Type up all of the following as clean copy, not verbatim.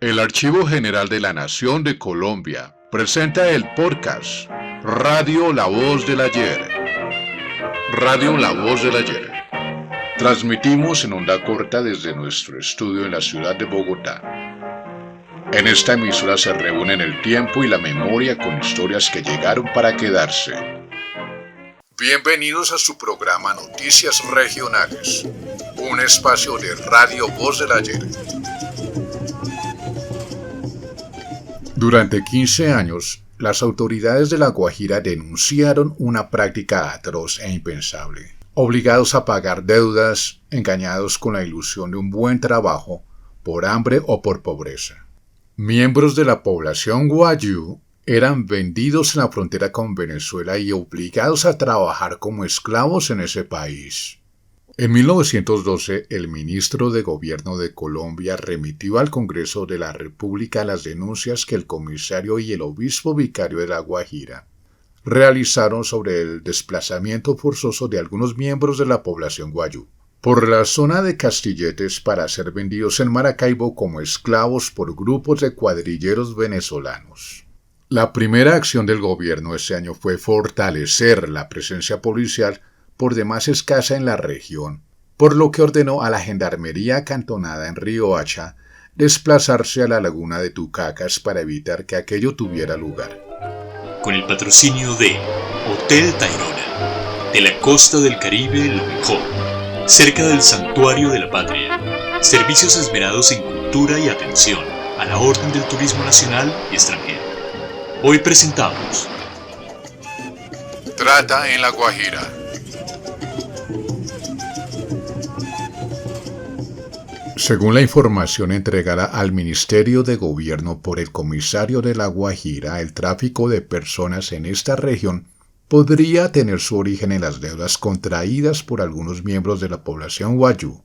El Archivo General de la Nación de Colombia presenta el podcast Radio La Voz del Ayer. Radio La Voz del Ayer. Transmitimos en onda corta desde nuestro estudio en la ciudad de Bogotá. En esta emisora se reúnen el tiempo y la memoria con historias que llegaron para quedarse. Bienvenidos a su programa Noticias Regionales, un espacio de Radio Voz del Ayer. Durante 15 años, las autoridades de La Guajira denunciaron una práctica atroz e impensable. Obligados a pagar deudas, engañados con la ilusión de un buen trabajo, por hambre o por pobreza. Miembros de la población guayú eran vendidos en la frontera con Venezuela y obligados a trabajar como esclavos en ese país. En 1912, el ministro de Gobierno de Colombia remitió al Congreso de la República las denuncias que el comisario y el obispo vicario de La Guajira realizaron sobre el desplazamiento forzoso de algunos miembros de la población guayú por la zona de Castilletes para ser vendidos en Maracaibo como esclavos por grupos de cuadrilleros venezolanos. La primera acción del gobierno ese año fue fortalecer la presencia policial por demás escasa en la región, por lo que ordenó a la gendarmería acantonada en Riohacha desplazarse a la laguna de Tucacas para evitar que aquello tuviera lugar. Con el patrocinio de Hotel Tayrona, de la costa del Caribe lo mejor, cerca del Santuario de la Patria, servicios esmerados en cultura y atención a la orden del turismo nacional y extranjero. Hoy presentamos Trata en La Guajira. Según la información entregada al Ministerio de Gobierno por el comisario de La Guajira, el tráfico de personas en esta región podría tener su origen en las deudas contraídas por algunos miembros de la población guayú,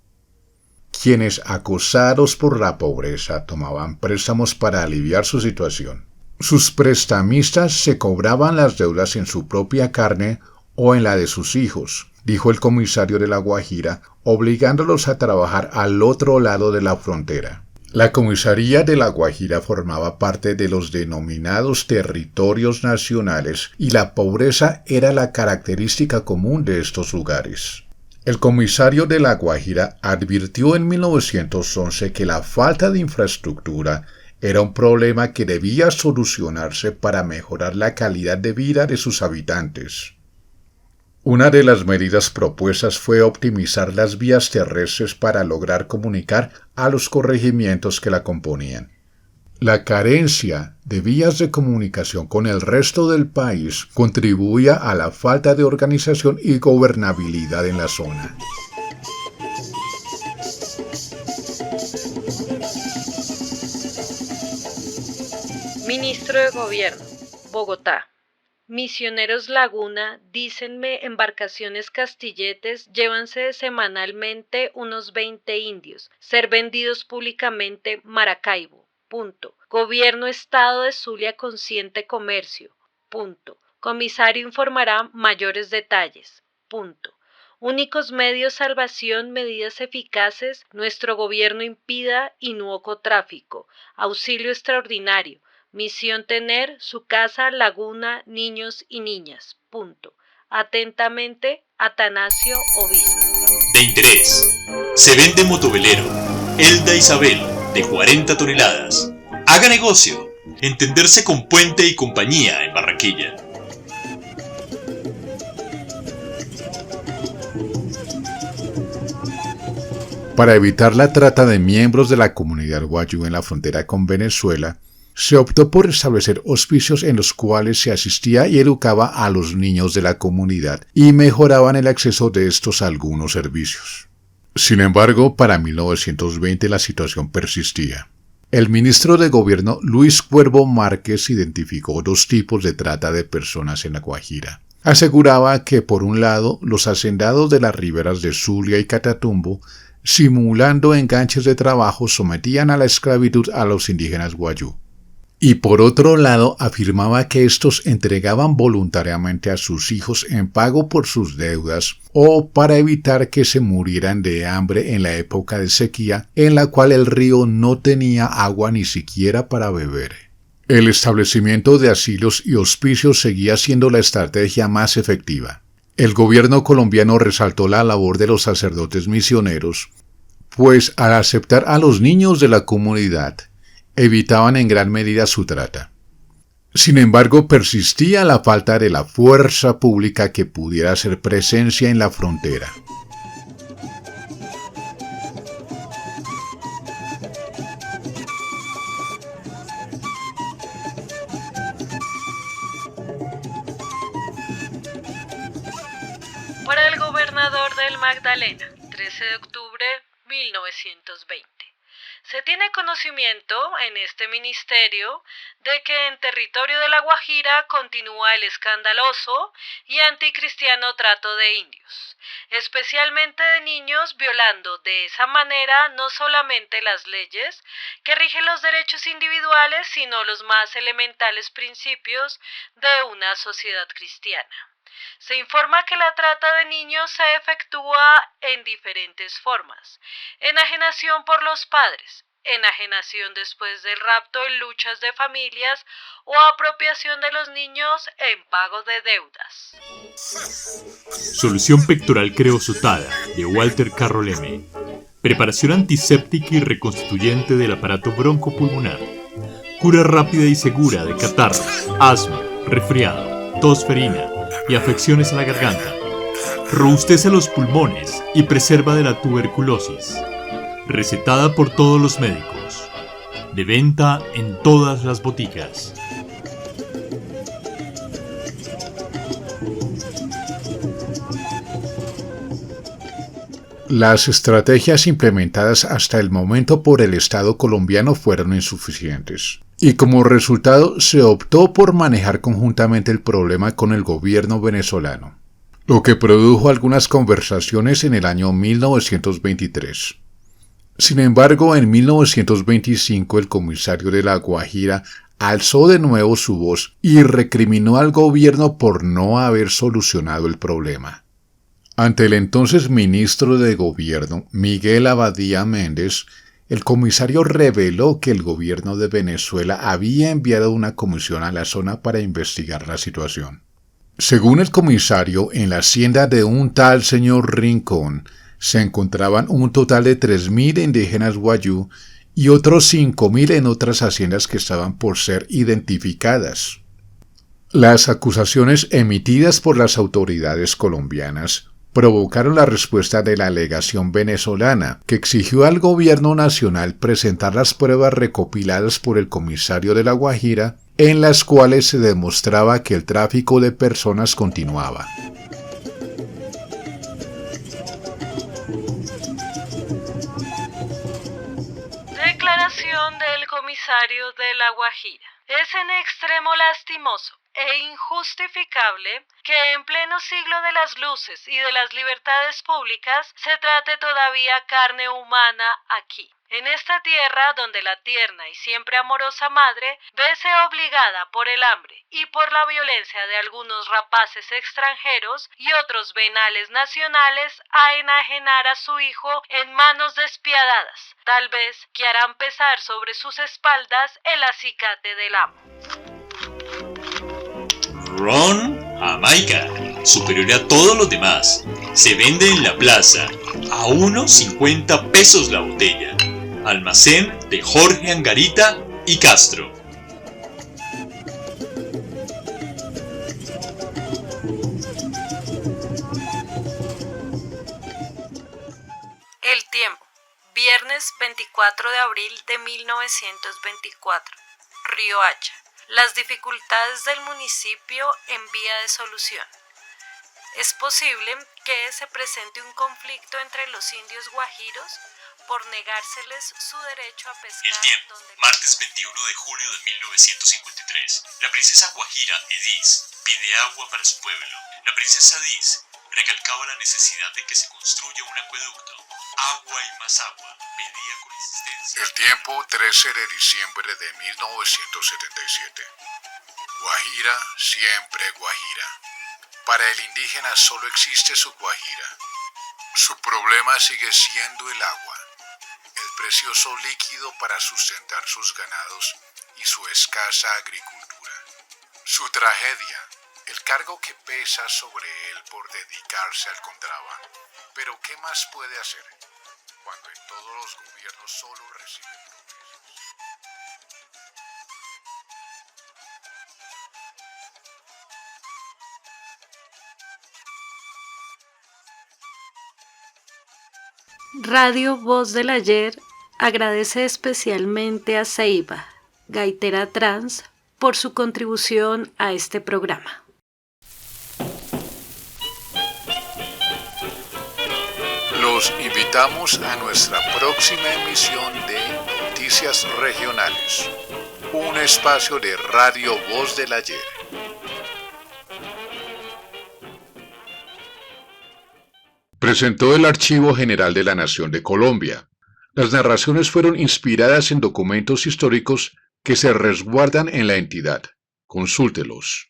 quienes, acosados por la pobreza, tomaban préstamos para aliviar su situación. Sus prestamistas se cobraban las deudas en su propia carne o en la de sus hijos, dijo el comisario de La Guajira, obligándolos a trabajar al otro lado de la frontera. La comisaría de La Guajira formaba parte de los denominados territorios nacionales y la pobreza era la característica común de estos lugares. El comisario de La Guajira advirtió en 1911 que la falta de infraestructura era un problema que debía solucionarse para mejorar la calidad de vida de sus habitantes. Una de las medidas propuestas fue optimizar las vías terrestres para lograr comunicar a los corregimientos que la componían. La carencia de vías de comunicación con el resto del país contribuía a la falta de organización y gobernabilidad en la zona. Ministro de Gobierno, Bogotá. Misioneros Laguna, dícenme embarcaciones Castilletes, llévanse semanalmente unos 20 indios, ser vendidos públicamente Maracaibo, punto. Gobierno Estado de Zulia consiente comercio, punto. Comisario informará mayores detalles, punto. Únicos medios salvación, medidas eficaces, nuestro gobierno impida inocuo tráfico, auxilio extraordinario. Misión tener su casa, laguna, niños y niñas. Punto. Atentamente, Atanasio Obispo. De interés. Se vende motovelero Elda Isabel de 40 toneladas. Haga negocio. Entenderse con Puente y compañía en Barranquilla. Para evitar la trata de miembros de la comunidad guayú en la frontera con Venezuela, se optó por establecer hospicios en los cuales se asistía y educaba a los niños de la comunidad y mejoraban el acceso de estos a algunos servicios. Sin embargo, para 1920 la situación persistía. El ministro de Gobierno Luis Cuervo Márquez identificó dos tipos de trata de personas en La Guajira. Aseguraba que, por un lado, los hacendados de las riberas de Zulia y Catatumbo, simulando enganches de trabajo, sometían a la esclavitud a los indígenas guayú. Y por otro lado afirmaba que estos entregaban voluntariamente a sus hijos en pago por sus deudas o para evitar que se murieran de hambre en la época de sequía en la cual el río no tenía agua ni siquiera para beber. El establecimiento de asilos y hospicios seguía siendo la estrategia más efectiva. El gobierno colombiano resaltó la labor de los sacerdotes misioneros, pues al aceptar a los niños de la comunidad, evitaban en gran medida su trata. Sin embargo, persistía la falta de la fuerza pública que pudiera hacer presencia en la frontera. Para el gobernador del Magdalena, 13 de octubre 1920. Se tiene conocimiento en este ministerio de que en territorio de La Guajira continúa el escandaloso y anticristiano trato de indios, especialmente de niños, violando de esa manera no solamente las leyes que rigen los derechos individuales, sino los más elementales principios de una sociedad cristiana. Se informa que la trata de niños se efectúa en diferentes formas: enajenación por los padres, enajenación después del rapto en luchas de familias o apropiación de los niños en pago de deudas. Solución pectoral creosotada de Walter Carroleme. Preparación antiséptica y reconstituyente del aparato broncopulmonar. Cura rápida y segura de catarro, asma, resfriado, tos ferina y afecciones a la garganta. Robustece los pulmones y preserva de la tuberculosis. Recetada por todos los médicos. De venta en todas las boticas. Las estrategias implementadas hasta el momento por el Estado colombiano fueron insuficientes, y como resultado se optó por manejar conjuntamente el problema con el gobierno venezolano, lo que produjo algunas conversaciones en el año 1923. Sin embargo, en 1925 el comisario de La Guajira alzó de nuevo su voz y recriminó al gobierno por no haber solucionado el problema. Ante el entonces ministro de Gobierno, Miguel Abadía Méndez, el comisario reveló que el gobierno de Venezuela había enviado una comisión a la zona para investigar la situación. Según el comisario, en la hacienda de un tal señor Rincón se encontraban un total de 3.000 indígenas wayú y otros 5.000 en otras haciendas que estaban por ser identificadas. Las acusaciones emitidas por las autoridades colombianas provocaron la respuesta de la legación venezolana, que exigió al gobierno nacional presentar las pruebas recopiladas por el comisario de La Guajira, en las cuales se demostraba que el tráfico de personas continuaba. Declaración del comisario de La Guajira. Es en extremo lastimoso e injustificable que en pleno siglo de las luces y de las libertades públicas se trate todavía carne humana aquí, en esta tierra donde la tierna y siempre amorosa madre vese obligada por el hambre y por la violencia de algunos rapaces extranjeros y otros venales nacionales a enajenar a su hijo en manos despiadadas, tal vez que harán pesar sobre sus espaldas el acicate del amo. Ron Jamaica, superior a todos los demás. Se vende en la plaza a unos 50 pesos la botella. Almacén de Jorge Angarita y Castro. El tiempo. Viernes 24 de abril de 1924. Río Hacha. Las dificultades del municipio en vía de solución. Es posible que se presente un conflicto entre los indios guajiros por negárseles su derecho a pescar. El tiempo, martes 21 de julio de 1953. La princesa guajira Edis pide agua para su pueblo. La princesa Edis recalcaba la necesidad de que se construya un acueducto Agua y más agua. Medida con insistencia. El tiempo 13 de diciembre de 1977. Guajira, siempre Guajira. Para el indígena solo existe su Guajira. Su problema sigue siendo el agua, el precioso líquido para sustentar sus ganados y su escasa agricultura. Su tragedia, el cargo que pesa sobre él por dedicarse al contrabando. Pero ¿qué más puede hacer cuando en todos los gobiernos solo reciben promesas? Radio Voz del Ayer agradece especialmente a Ceiba, gaitera trans, por su contribución a este programa. Los invitamos a nuestra próxima emisión de Noticias Regionales, un espacio de Radio Voz del Ayer. Presentó el Archivo General de la Nación de Colombia. Las narraciones fueron inspiradas en documentos históricos que se resguardan en la entidad. Consúltelos.